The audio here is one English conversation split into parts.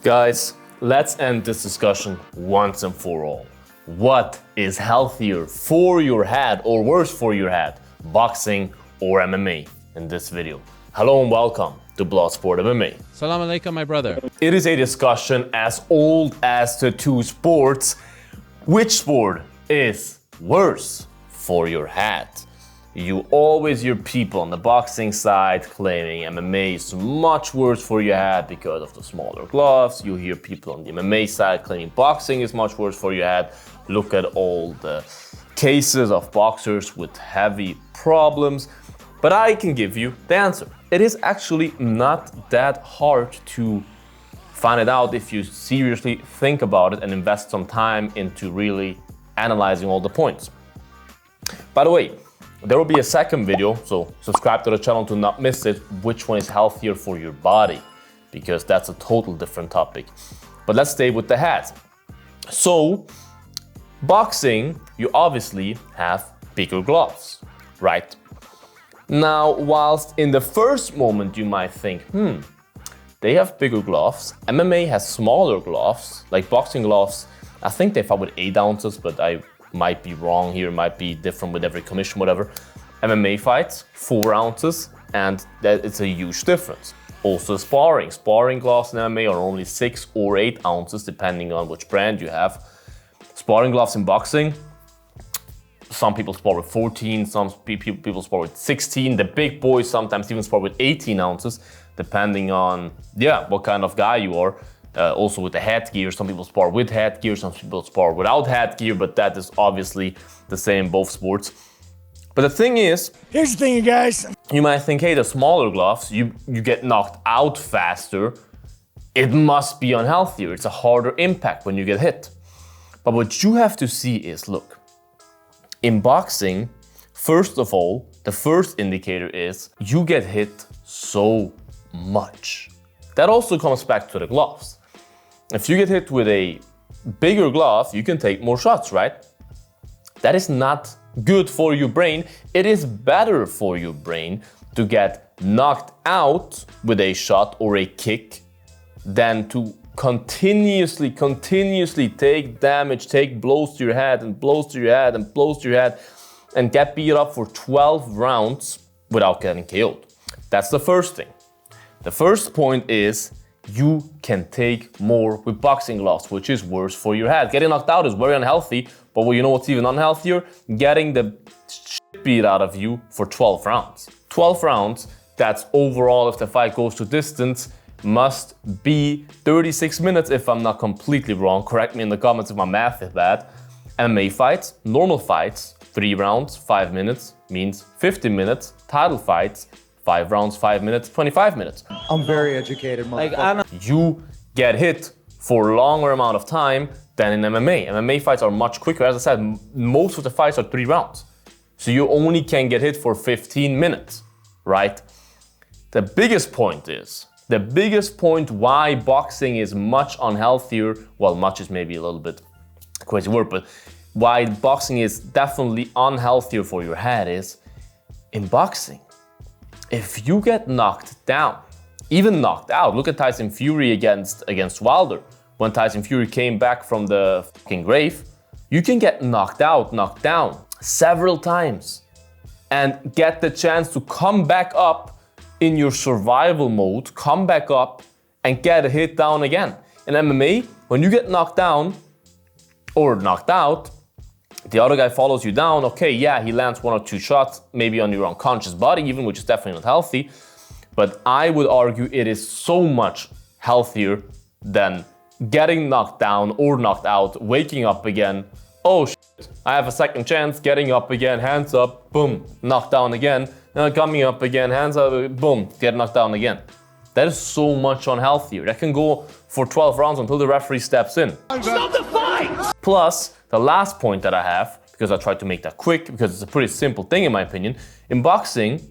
Guys, let's end this discussion once and for all. What is healthier for your head or worse for your head, boxing or MMA? In this video. Hello and welcome to Bloodsport MMA. Salam alaikum, my brother. It is a discussion as old as the two sports. Which sport is worse for your head? You always hear people on the boxing side claiming MMA is much worse for your head because of the smaller gloves. You hear people on the MMA side claiming boxing is much worse for your head. Look at all the cases of boxers with heavy problems. But I can give you the answer. It is actually not that hard to find it out if you seriously think about it and invest some time into really analyzing all the points. By the way, there will be a second video, so subscribe to the channel to not miss it, which one is healthier for your body, because that's a total different topic. But let's stay with the head. So, boxing, you obviously have bigger gloves, right? Now, whilst in the first moment you might think, they have bigger gloves, MMA has smaller gloves, like boxing gloves, I think they fight with 8 ounces, but I might be wrong here, might be different with every commission, whatever. MMA fights, 4 ounces, and that it's a huge difference. Also sparring gloves in MMA are only 6 or 8 ounces, depending on which brand you have. Sparring gloves in boxing, some people spar with 14, some people spar with 16. The big boys sometimes even spar with 18 ounces, depending on, what kind of guy you are. Also with the headgear, some people spar with headgear, some people spar without headgear, but that is obviously the same in both sports. But the thing is, here's the thing, you guys. You might think, hey, the smaller gloves, you get knocked out faster. It must be unhealthier. It's a harder impact when you get hit. But what you have to see is, look, in boxing, first of all, the first indicator is you get hit so much. That also comes back to the gloves. If you get hit with a bigger glove, you can take more shots, right? That is not good for your brain. It is better for your brain to get knocked out with a shot or a kick than to continuously take damage, take blows to your head and blows to your head and blows to your head and get beat up for 12 rounds without getting KO'd. That's the first thing. The first point is you can take more with boxing gloves, which is worse for your head. Getting knocked out is very unhealthy, but you know what's even unhealthier? Getting the shit beat out of you for 12 rounds. 12 rounds, that's overall, if the fight goes to distance, must be 36 minutes if I'm not completely wrong. Correct me in the comments if my math is bad. MMA fights, normal fights, 3 rounds, 5 minutes, means 50 minutes. Title fights, 5 rounds, 5 minutes, 25 minutes. I'm very educated, motherfucker. You get hit for a longer amount of time than in MMA. MMA fights are much quicker. As I said, most of the fights are 3 rounds. So you only can get hit for 15 minutes, right? The biggest point why boxing is much unhealthier, well, much is maybe a little bit a crazy word, but why boxing is definitely unhealthier for your head is, in boxing, if you get knocked down, even knocked out, look at Tyson Fury against Wilder. When Tyson Fury came back from the fucking grave, you can get knocked out, knocked down several times and get the chance to come back up in your survival mode, come back up and get a hit down again. In MMA, when you get knocked down or knocked out, the other guy follows you down. Okay, yeah, he lands 1 or 2 shots, maybe on your unconscious body even, which is definitely not healthy. But I would argue it is so much healthier than getting knocked down or knocked out, waking up again. Oh shit, I have a second chance, getting up again, hands up, boom, knocked down again. Now coming up again, hands up, boom, get knocked down again. That is so much unhealthier. That can go for 12 rounds until the referee steps in. Stop the fight! Plus, the last point that I have, because I tried to make that quick, because it's a pretty simple thing in my opinion, in boxing,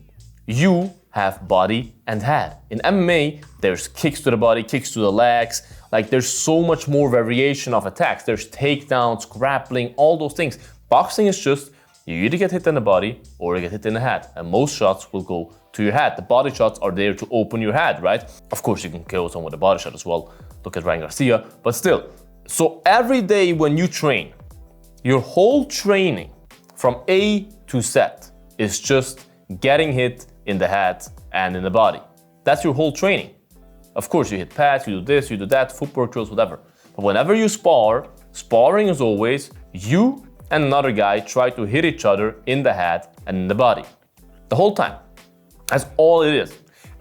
you have body and head. In MMA, there's kicks to the body, kicks to the legs, like there's so much more variation of attacks. There's takedowns, grappling, all those things. Boxing is just, you either get hit in the body or you get hit in the head, and most shots will go to your head. The body shots are there to open your head, right? Of course, you can kill someone with a body shot as well, Look at Ryan Garcia, but still. So every day when you train, your whole training from A to Z is just getting hit in the head and in the body. That's your whole training. Of course, you hit pads, you do this, you do that, footwork drills, whatever. But whenever you spar, sparring is always you and another guy try to hit each other in the head and in the body. The whole time. That's all it is.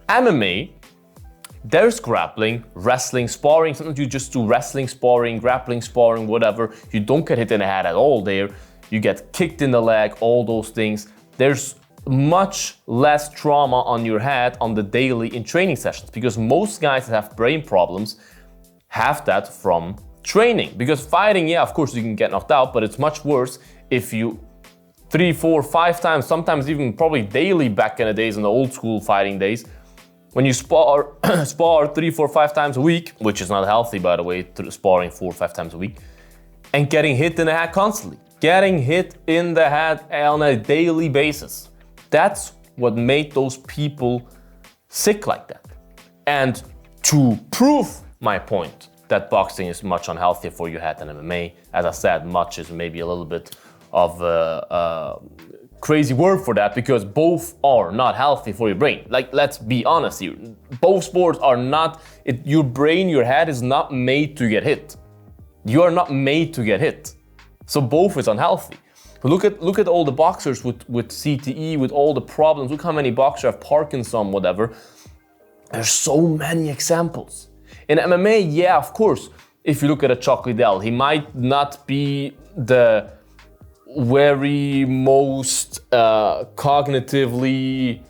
MMA, there's grappling, wrestling, sparring. Sometimes you just do wrestling, sparring, grappling, sparring, whatever. You don't get hit in the head at all there. You get kicked in the leg, all those things. There's much less trauma on your head on the daily in training sessions because most guys that have brain problems have that from training. Because fighting, yeah, of course you can get knocked out, but it's much worse if you 3, 4, 5 times, sometimes even probably daily back in the days, in the old school fighting days, when you spar 3, 4, 5 times a week, which is not healthy by the way, sparring 4 or 5 times a week, and getting hit in the head constantly. Getting hit in the head on a daily basis. That's what made those people sick like that. And to prove my point that boxing is much unhealthier for your head than MMA, as I said, much is maybe a little bit of a crazy word for that because both are not healthy for your brain. Like, let's be honest here. Both sports are not, your brain, your head is not made to get hit. You are not made to get hit. So both is unhealthy. But look at all the boxers with CTE, with all the problems. Look how many boxers have Parkinson, whatever. There's so many examples. In MMA, yeah, of course, if you look at a Chuck Liddell, he might not be the very most cognitively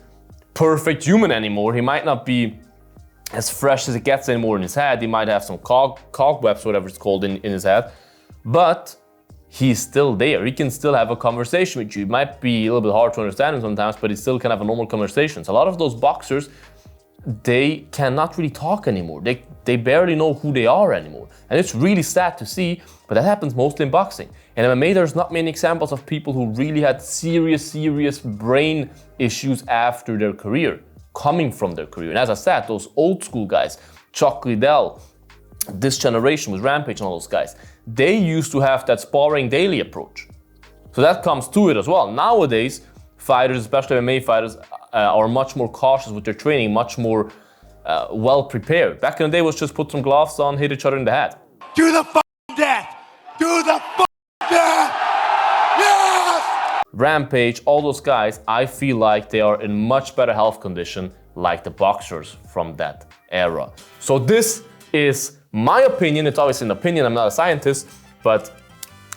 perfect human anymore. He might not be as fresh as it gets anymore in his head. He might have some cobwebs, whatever it's called, in his head. But he's still there. He can still have a conversation with you. It might be a little bit hard to understand him sometimes, but he still can have a normal conversation. So a lot of those boxers, they cannot really talk anymore. They barely know who they are anymore. And it's really sad to see, but that happens mostly in boxing. In MMA, there's not many examples of people who really had serious brain issues after their career, coming from their career. And as I said, those old school guys, Chuck Liddell, this generation with Rampage and all those guys, they used to have that sparring daily approach. So that comes to it as well. Nowadays, fighters, especially MMA fighters, are much more cautious with their training, much more well prepared. Back in the day, it was just put some gloves on, hit each other in the head. To the f***ing death! To the f***ing death! Yes! Rampage, all those guys, I feel like they are in much better health condition like the boxers from that era. So this is my opinion. It's obviously an opinion, I'm not a scientist, but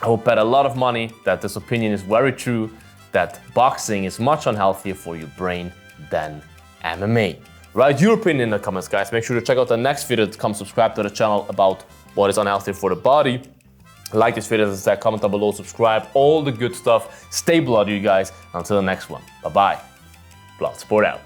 I will bet a lot of money that this opinion is very true, that boxing is much unhealthier for your brain than MMA. Write your opinion in the comments, guys. Make sure to check out the next video to come subscribe to the channel about what is unhealthy for the body. Like this video, as I said, comment down below, subscribe, all the good stuff. Stay bloody, you guys. Until the next one. Bye-bye. Bloodsport out.